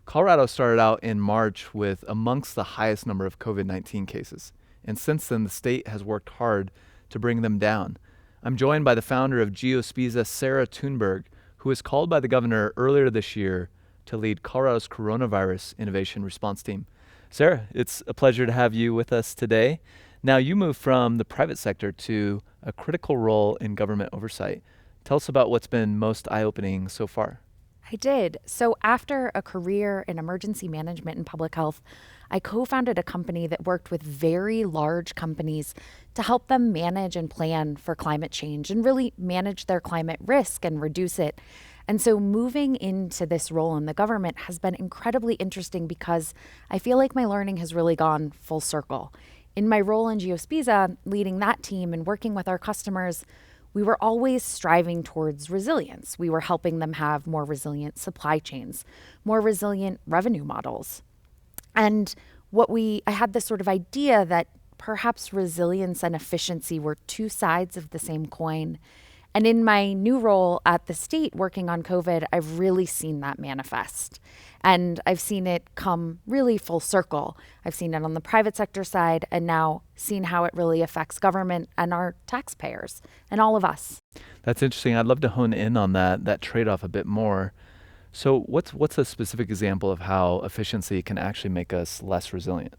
Colorado started out in March with amongst the highest number of COVID-19 cases, and since then the state has worked hard to bring them down. I'm joined by the founder of GeoSpiza, Sarah Thunberg, who was called by the governor earlier this year to lead Colorado's coronavirus innovation response team. Sarah, it's a pleasure to have you with us today. Now, you moved from the private sector to a critical role in government oversight. Tell us about what's been most eye-opening so far. I did. So, after a career in emergency management and public health, I co founded a company that worked with very large companies to help them manage and plan for climate change and really manage their climate risk and reduce it. And so, moving into this role in the government has been incredibly interesting because I feel like my learning has really gone full circle. In my role in GeoSpiza, leading that team and working with our customers, we were always striving towards resilience. We were helping them have more resilient supply chains, more resilient revenue models. And I had this sort of idea that perhaps resilience and efficiency were two sides of the same coin. And in my new role at the state working on COVID, I've really seen that manifest. And I've seen it come really full circle. I've seen it on the private sector side and now seen how it really affects government and our taxpayers and all of us. That's interesting. I'd love to hone in on that trade-off a bit more. So what's a specific example of how efficiency can actually make us less resilient?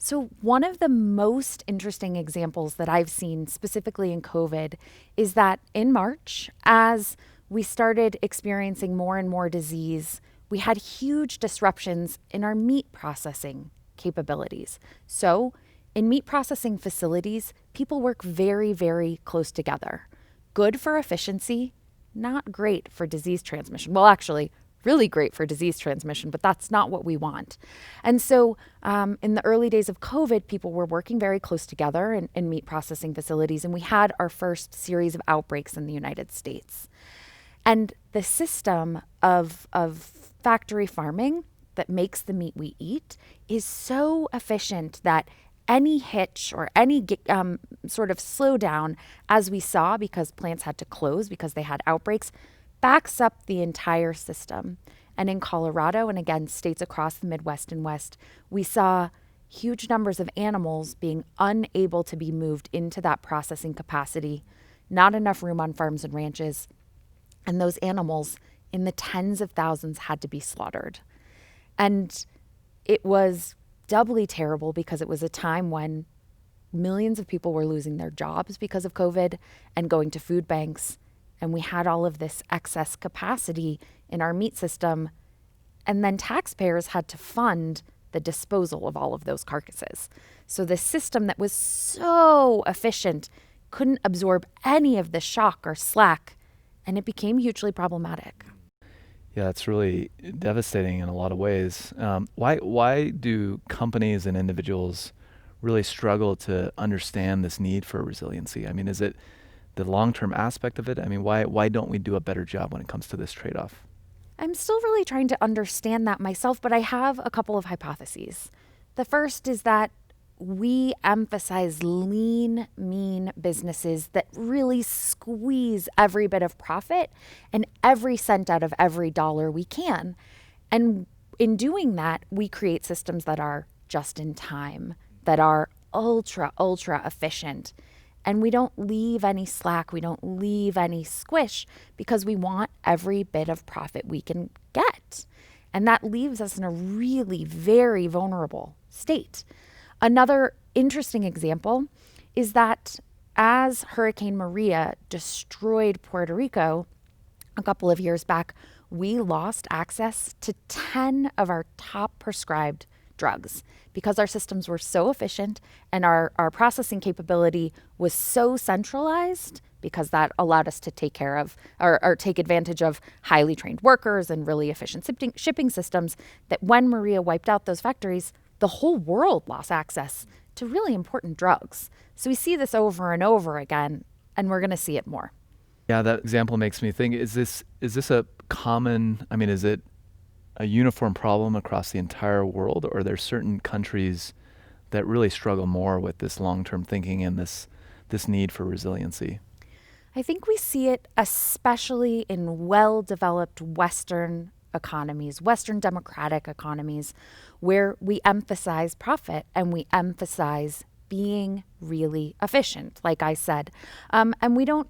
So, one of the most interesting examples that I've seen specifically in COVID is that in March, as we started experiencing more and more disease, we had huge disruptions in our meat processing capabilities. So, in meat processing facilities, people work very, very close together. Good for efficiency, not great for disease transmission. Well, actually, really great for disease transmission, but that's not what we want. And so in the early days of COVID, people were working very close together in meat processing facilities, and we had our first series of outbreaks in the United States. And the system of factory farming that makes the meat we eat is so efficient that any hitch or any sort of slowdown, as we saw because plants had to close because they had outbreaks, backs up the entire system. And in Colorado, and again, states across the Midwest and West, we saw huge numbers of animals being unable to be moved into that processing capacity, not enough room on farms and ranches, and those animals in the tens of thousands had to be slaughtered. And it was doubly terrible because it was a time when millions of people were losing their jobs because of COVID and going to food banks. And we had all of this excess capacity in our meat system. And then taxpayers had to fund the disposal of all of those carcasses. So the system that was so efficient couldn't absorb any of the shock or slack, and it became hugely problematic. Yeah, it's really devastating in a lot of ways. Why do companies and individuals really struggle to understand this need for resiliency? I mean, is it the long-term aspect of it? I mean, why don't we do a better job when it comes to this trade-off? I'm still really trying to understand that myself, but I have a couple of hypotheses. The first is that we emphasize lean, mean businesses that really squeeze every bit of profit and every cent out of every dollar we can. And in doing that, we create systems that are just in time, that are ultra, ultra efficient. And we don't leave any slack, we don't leave any squish because we want every bit of profit we can get. And that leaves us in a really very vulnerable state. Another interesting example is that as Hurricane Maria destroyed Puerto Rico a couple of years back, we lost access to 10 of our top prescribed drugs because our systems were so efficient and our processing capability was so centralized, because that allowed us to take care of or take advantage of highly trained workers and really efficient shipping systems, that when Maria wiped out those factories, the whole world lost access to really important drugs. So we see this over and over again, and we're going to see it more. Yeah, that example makes me think, is this a common, I mean, is it a uniform problem across the entire world, or are there certain countries that really struggle more with this long-term thinking and this need for resiliency? I think we see it especially in well-developed Western economies, Western democratic economies, where we emphasize profit and we emphasize being really efficient, like I said. And we don't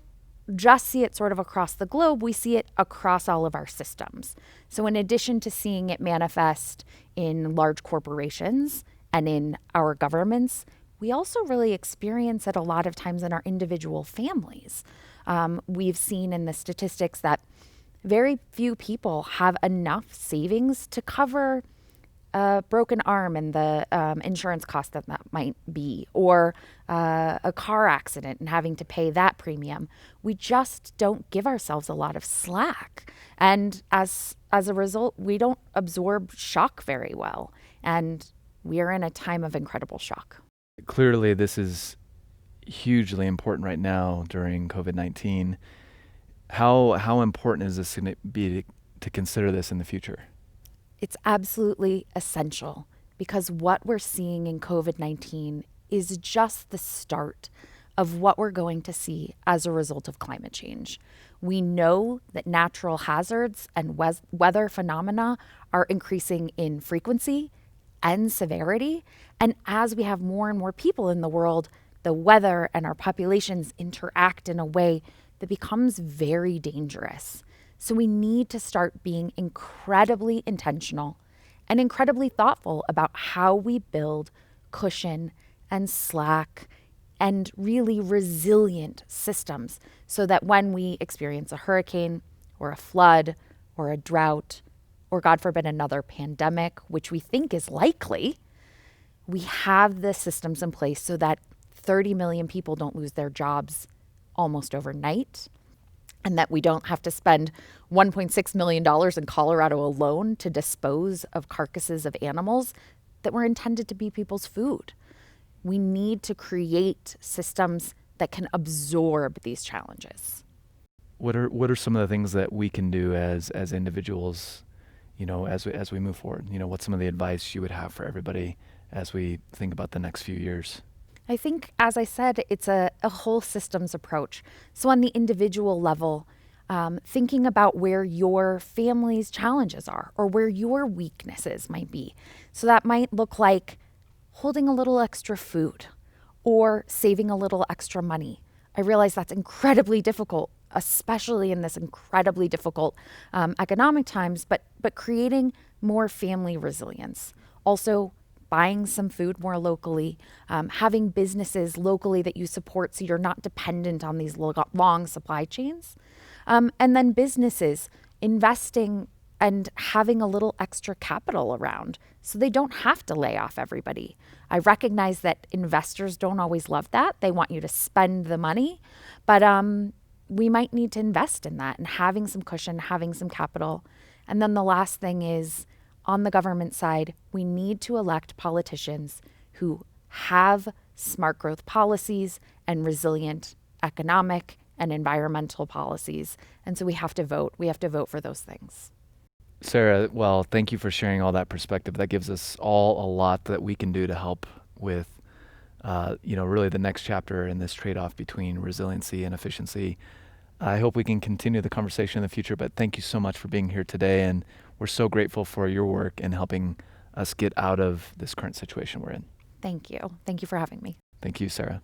just see it sort of across the globe, we see it across all of our systems. So in addition to seeing it manifest in large corporations and in our governments, we also really experience it a lot of times in our individual families. We've seen in the statistics that very few people have enough savings to cover a broken arm and the insurance cost that might be, or a car accident and having to pay that premium. We just don't give ourselves a lot of slack. And as a result, we don't absorb shock very well. And we are in a time of incredible shock. Clearly, this is hugely important right now during COVID-19. How important is this going to be to consider this in the future? It's absolutely essential, because what we're seeing in COVID-19 is just the start of what we're going to see as a result of climate change. We know that natural hazards and weather phenomena are increasing in frequency and severity. And as we have more and more people in the world, the weather and our populations interact in a way that becomes very dangerous. So we need to start being incredibly intentional and incredibly thoughtful about how we build cushion and slack and really resilient systems, so that when we experience a hurricane or a flood or a drought, or God forbid another pandemic, which we think is likely, we have the systems in place so that 30 million people don't lose their jobs almost overnight, and that we don't have to spend $1.6 million in Colorado alone to dispose of carcasses of animals that were intended to be people's food. We need to create systems that can absorb these challenges. What are some of the things that we can do as individuals, as we move forward? What's some of the advice you would have for everybody as we think about the next few years? I think, as I said, it's a whole systems approach. So on the individual level, thinking about where your family's challenges are or where your weaknesses might be. So that might look like holding a little extra food or saving a little extra money. I realize that's incredibly difficult, especially in this incredibly difficult economic times, but creating more family resilience. Also, buying some food more locally, having businesses locally that you support so you're not dependent on these long supply chains. And then businesses investing and having a little extra capital around so they don't have to lay off everybody. I recognize that investors don't always love that. They want you to spend the money, but we might need to invest in that and having some cushion, having some capital. And then the last thing is, on the government side, we need to elect politicians who have smart growth policies and resilient economic and environmental policies. And so we have to vote. We have to vote for those things. Sarah, well, thank you for sharing all that perspective. That gives us all a lot that we can do to help with, really the next chapter in this trade-off between resiliency and efficiency. I hope we can continue the conversation in the future, but thank you so much for being here today. And we're so grateful for your work in helping us get out of this current situation we're in. Thank you. Thank you for having me. Thank you, Sarah.